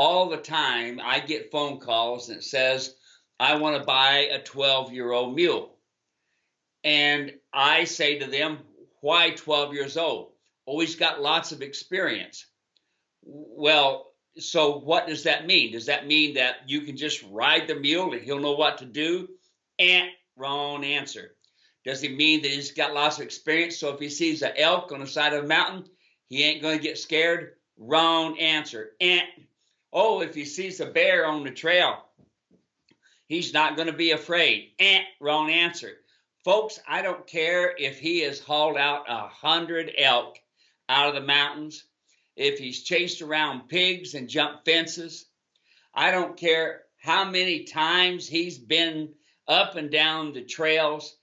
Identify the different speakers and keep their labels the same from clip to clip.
Speaker 1: all the time I get phone calls and it says, I want to buy a 12-year-old mule. And I say to them, why 12 years old? Oh, he's got lots of experience. Well, so what does that mean? Does that mean that you can just ride the mule and he'll know what to do? Wrong answer. Does it mean that he's got lots of experience? So if he sees an elk on the side of a mountain, he ain't going to get scared? Wrong answer. Oh, if he sees a bear on the trail, he's not going to be afraid. Wrong answer. Folks, I don't care if he has hauled out 100 elk out of the mountains, if he's chased around pigs and jumped fences. I don't care how many times he's been up and down the trails,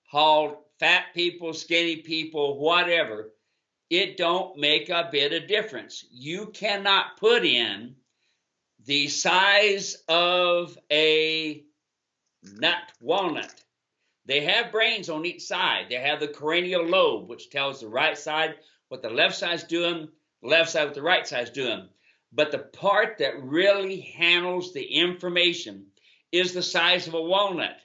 Speaker 1: hauled fat people, skinny people, whatever. It don't make a bit of difference. You cannot put in the size of a walnut. They have brains on each side. They have the cranial lobe, which tells the right side what the left side's doing, the left side what the right side's doing. But the part that really handles the information is the size of a walnut.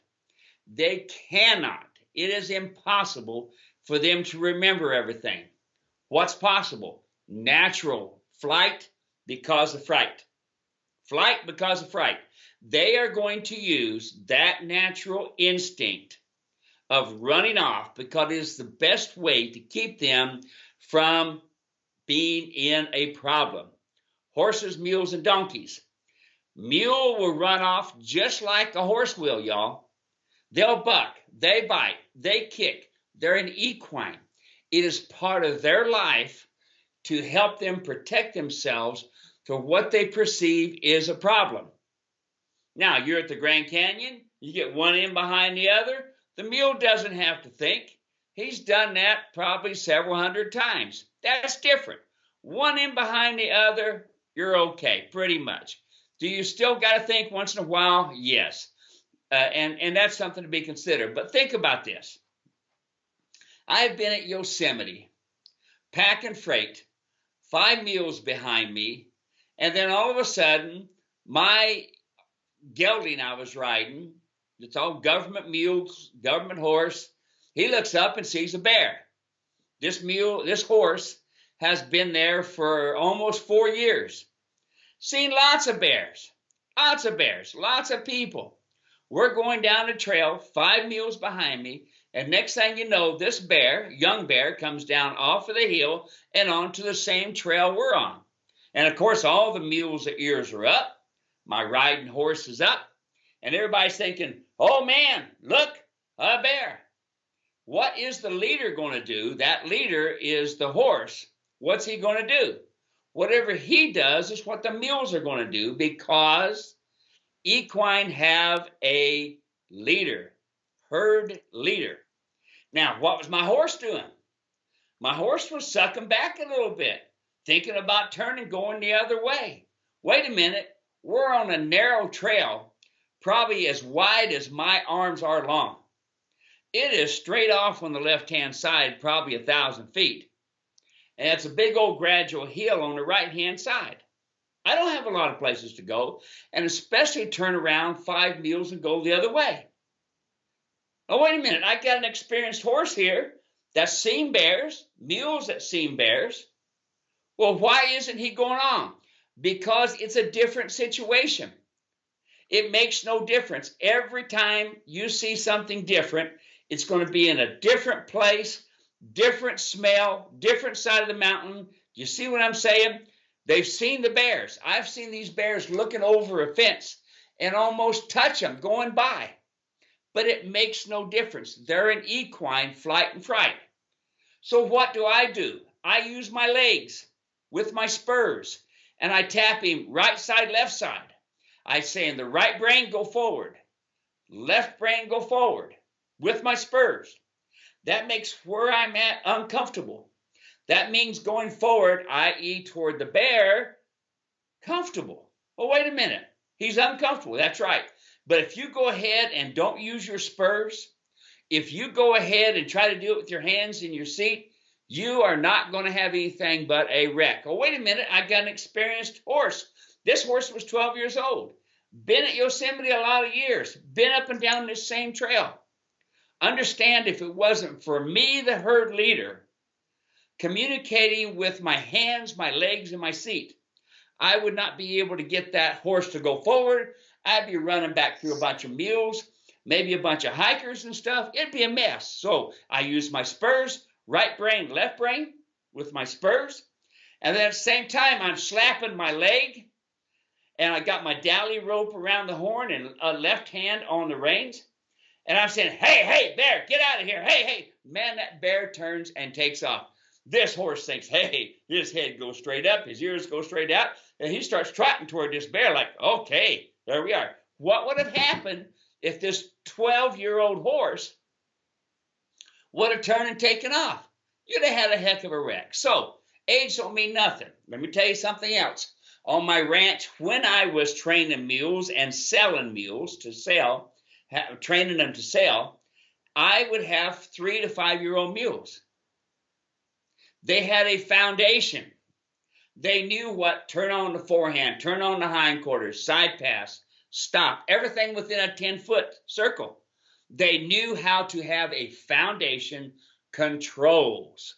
Speaker 1: They cannot. It is impossible for them to remember everything. What's possible? Natural flight because of fright. Flight because of fright. They are going to use that natural instinct of running off because it is the best way to keep them from being in a problem. Horses, mules, and donkeys. Mule will run off just like a horse will, y'all. They'll buck, they bite, they kick. They're an equine. It is part of their life to help them protect themselves for what they perceive is a problem. Now, you're at the Grand Canyon, you get one in behind the other. The mule doesn't have to think. He's done that probably several hundred times. That's different. One in behind the other, you're okay, pretty much. Do you still got to think once in a while? Yes. And that's something to be considered. But think about this. I've been at Yosemite, packing freight, 5 mules behind me, and then all of a sudden, my gelding I was riding, it's all government mules, government horse, he looks up and sees a bear. This horse has been there for almost 4 years. Seen lots of bears, lots of people. We're going down the trail, 5 mules behind me, and next thing you know, this bear, young bear, comes down off of the hill and onto the same trail we're on. And of course, all the mules' ears are up. My riding horse is up. And everybody's thinking, oh man, look, a bear. What is the leader going to do? That leader is the horse. What's he going to do? Whatever he does is what the mules are going to do because equine have a leader, herd leader. Now, what was my horse doing? My horse was sucking back a little bit, thinking about turning, going the other way. Wait a minute, we're on a narrow trail, probably as wide as my arms are long. It is straight off on the left-hand side, probably 1,000 feet. And it's a big old gradual hill on the right-hand side. I don't have a lot of places to go, and especially turn around 5 mules and go the other way. Oh, wait a minute, I got an experienced horse here that's seen bears, mules that seen bears. Well, why isn't he going on? Because it's a different situation. It makes no difference. Every time you see something different, it's going to be in a different place, different smell, different side of the mountain. You see what I'm saying? They've seen the bears. I've seen these bears looking over a fence and almost touch them going by. But it makes no difference. They're an equine, flight and fright. So what do? I use my legs with my spurs, and I tap him right side, left side. I say in the right brain, go forward. Left brain, go forward with my spurs. That makes where I'm at uncomfortable. That means going forward, i.e. toward the bear, comfortable. Well, wait a minute. He's uncomfortable. That's right. But if you go ahead and don't use your spurs, if you go ahead and try to do it with your hands in your seat, you are not going to have anything but a wreck. Oh, wait a minute. I got an experienced horse This horse was 12 years old. Been at Yosemite a lot of years. Been up and down this same trail. Understand, if it wasn't for me, the herd leader, communicating with my hands, my legs, and my seat, I would not be able to get that horse to go forward. I'd be running back through a bunch of mules, maybe a bunch of hikers and stuff. It'd be a mess. So I use my spurs, right brain, left brain, with my spurs. And then at the same time, I'm slapping my leg, and I got my dally rope around the horn and a left hand on the reins. And I'm saying, hey, hey, bear, get out of here. Hey, hey. Man, that bear turns and takes off. This horse thinks, hey, his head goes straight up, his ears go straight out, and he starts trotting toward this bear like, okay, there we are. What would have happened if this 12-year-old horse would have turned and taken off? You'd have had a heck of a wreck. So age don't mean nothing. Let me tell you something else. On my ranch, when I was training mules and selling mules to sell, training them to sell, I would have 3 to 5-year-old mules. They had a foundation. They knew what turn on the forehand, turn on the hindquarters, side pass, stop, everything within a 10-foot circle. They knew how to have a foundation, controls.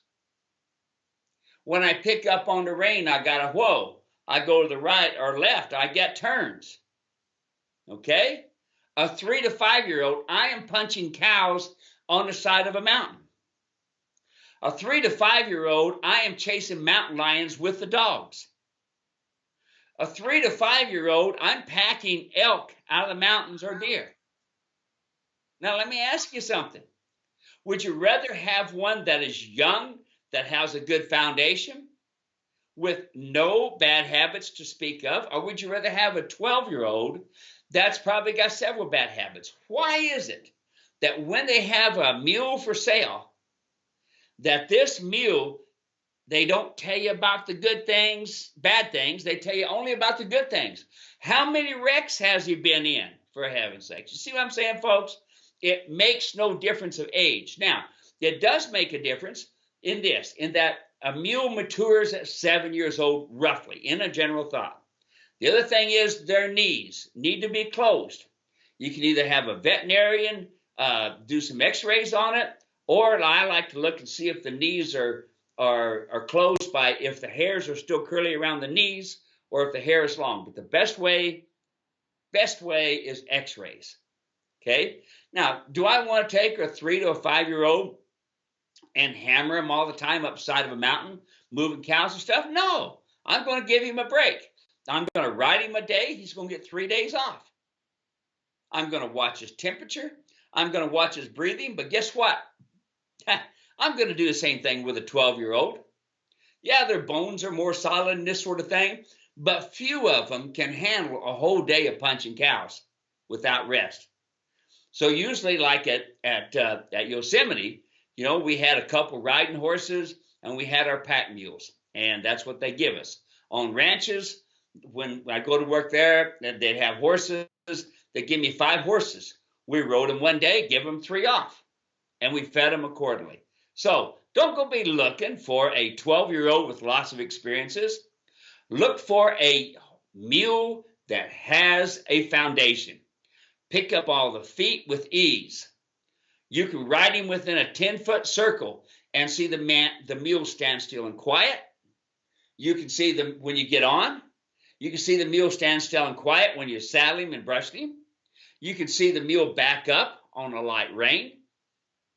Speaker 1: When I pick up on the rein, I got a whoa. I go to the right or left, I get turns. Okay? A 3 to 5-year-old, I am punching cows on the side of a mountain. A 3 to 5-year-old, I am chasing mountain lions with the dogs. A 3 to 5-year-old, I'm packing elk out of the mountains or deer. Now, let me ask you something. Would you rather have one that is young, that has a good foundation, with no bad habits to speak of, or would you rather have a 12-year-old that's probably got several bad habits? Why is it that when they have a mule for sale, that this mule, they don't tell you about the good things, bad things, they tell you only about the good things? How many wrecks has he been in, for heaven's sakes? You see what I'm saying, folks? It makes no difference of age. Now, it does make a difference in this, in that a mule matures at 7 years old, roughly, in a general thought. The other thing is their knees need to be closed. You can either have a veterinarian do some x-rays on it, or I like to look and see if the knees are closed by if the hairs are still curly around the knees or if the hair is long. But the best way is x-rays. Okay? Now, do I want to take a 3 to 5-year-old and hammer him all the time up the side of a mountain, moving cows and stuff? No. I'm going to give him a break. I'm going to ride him a day. He's going to get 3 days off. I'm going to watch his temperature. I'm going to watch his breathing. But guess what? I'm going to do the same thing with a 12-year-old. Yeah, their bones are more solid and this sort of thing, but few of them can handle a whole day of punching cows without rest. So usually, like at Yosemite, you know, we had a couple riding horses and we had our pack mules, and that's what they give us. On ranches, when I go to work there, they'd have horses. They give me 5 horses. We rode them one day, give them 3 off, and we fed them accordingly. So don't go be looking for a 12-year-old with lots of experiences. Look for a mule that has a foundation. Pick up all the feet with ease. You can ride him within a 10-foot circle and see the mule stand still and quiet. You can see them when you get on. You can see the mule stand still and quiet when you saddle him and brush him. You can see the mule back up on a light rein.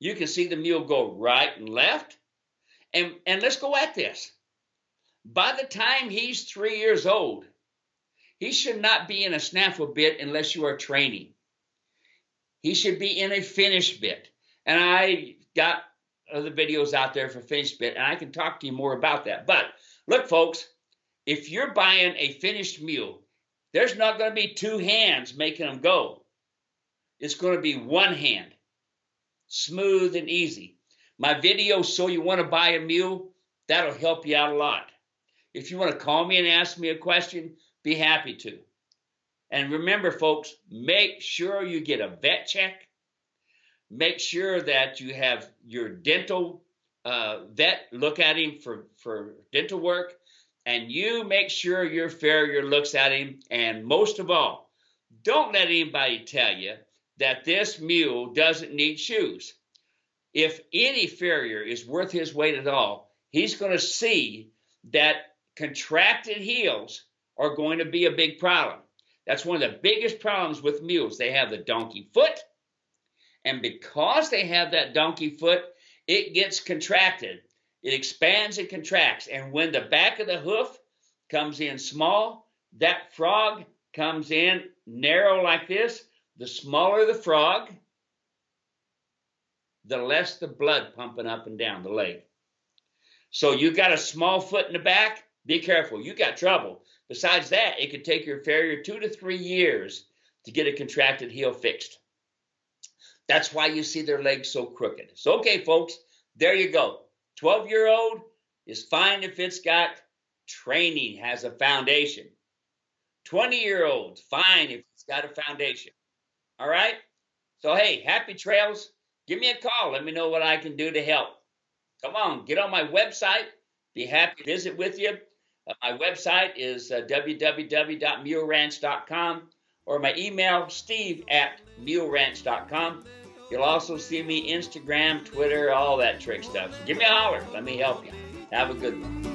Speaker 1: You can see the mule go right and left. And let's go at this. By the time he's 3 years old, he should not be in a snaffle bit unless you are training. He should be in a finish bit. And I got other videos out there for finish bit, and I can talk to you more about that. But look, folks, if you're buying a finished mule, there's not going to be 2 hands making them go. It's going to be 1 hand. Smooth and easy. My video, So You Want to Buy a Mule, that'll help you out a lot. If you want to call me and ask me a question, be happy to. And remember, folks, make sure you get a vet check. Make sure that you have your dental vet look at him for dental work. And you make sure your farrier looks at him. And most of all, don't let anybody tell you that this mule doesn't need shoes. If any farrier is worth his weight at all, he's going to see that contracted heels are going to be a big problem. That's one of the biggest problems with mules. They have the donkey foot, and because they have that donkey foot, it gets contracted. It expands and contracts, and when the back of the hoof comes in small, that frog comes in narrow like this. The smaller the frog, the less the blood pumping up and down the leg. So you got a small foot in the back, be careful, you got trouble. Besides that, it could take your farrier 2 to 3 years to get a contracted heel fixed. That's why you see their legs so crooked. So, okay, folks, there you go. 12-year-old is fine if it's got training, has a foundation. 20-year-old, fine if it's got a foundation. All right? So, hey, happy trails. Give me a call. Let me know what I can do to help. Come on, get on my website. Be happy to visit with you. My website is www.muleranch.com, or my email, steve@muleranch.com. You'll also see me Instagram, Twitter, all that trick stuff. So give me a holler. Let me help you. Have a good one.